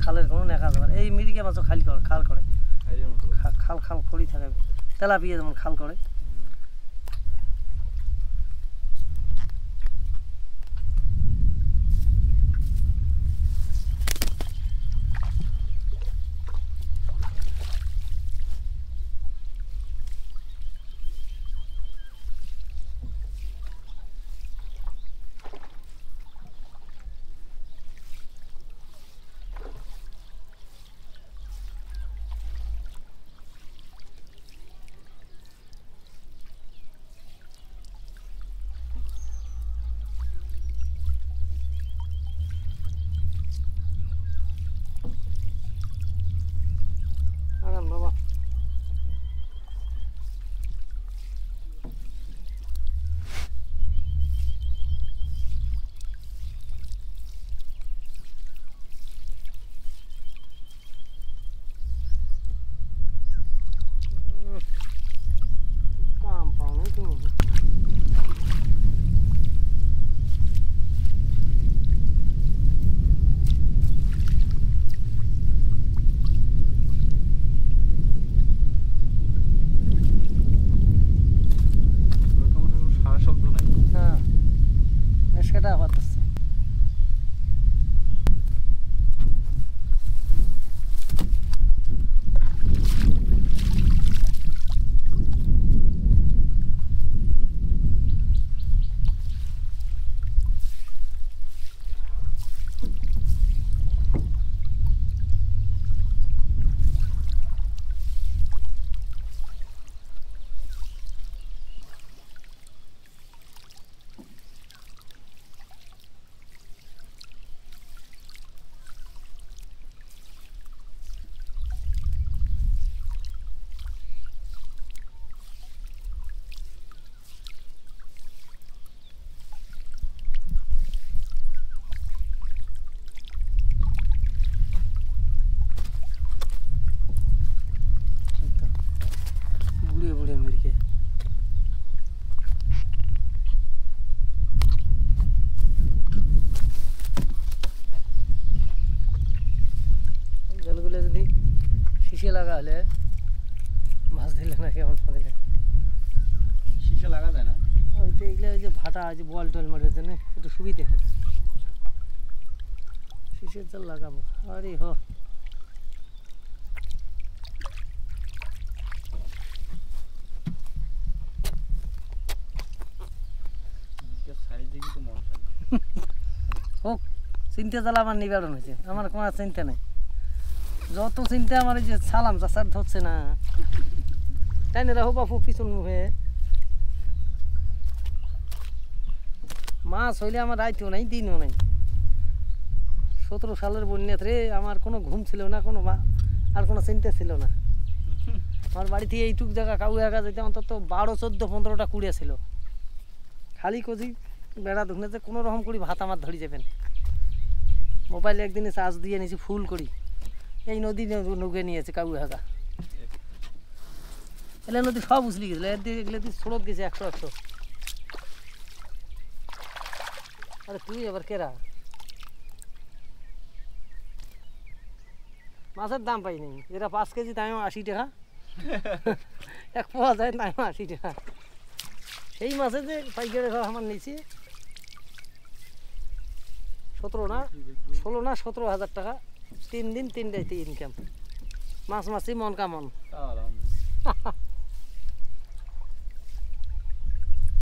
খালের কোনো নেকা যাবে না। এই মিরিকে মাছও খাল করে খাল করেই থাকে। তেলাপিয়া যেমন খাল করে। বাবা কাম পাও না তুমি। সেটা আবার বুড়ে মিরকে জলগুলো যদি শিশে লাগা হলে মাছ দিলে না কেমন দিলে শিশে লাগা যায় না। ওইটা এগুলো ওই যে ভাটা আছে বল টল মারার জন্য একটু সুবিধে হয়। শিশের জল লাগাবো। আরে হ হোক চিন্তা জ্বালা আমার নিবারণ হয়েছে। আমার কোনো চিন্তা নেই। যত চিন্তা আমার এই যে সালাম চাচার ধরছে না তাই না রাহো বাপু পিছন মুখে মাছ হইলে আমার রাইতেও নাই দিনও নাই। 17 সালের বন্যাত রে আমার কোনো ঘুম ছিল না, কোনো আর কোনো চিন্তা ছিল না। আমার বাড়ি থেকে এইটুক জায়গা কাউ একা যেতে অন্তত 12, 14, 15টা কুড়িয়া ছিল। খালি কজি বেড়া দুখনে যে কোনো রকম করি ভাত আমার ধরি যাবেন। মোবাইলে একদিনে চার্জ দিয়ে নিয়েছি ফুল করি। এই নদী নৌকে নিয়েছে কাউ একা। এলে নদী সব উছলি গেছিল। এগুলো স্রোত গেছে 100-100। আরে তুই এবার কেরা মাছের দাম পাইনি। যেটা 5 কেজি তাইও 80 টাকা, 1 পোয়া যায় তাইও 80 টাকা। সেই মাছে যে পাইকারি আমার নিয়েছি 16 না 17,000 টাকা। 3 দিন 3 রাইতে ইনকাম। মাছ মাছি মন কামন।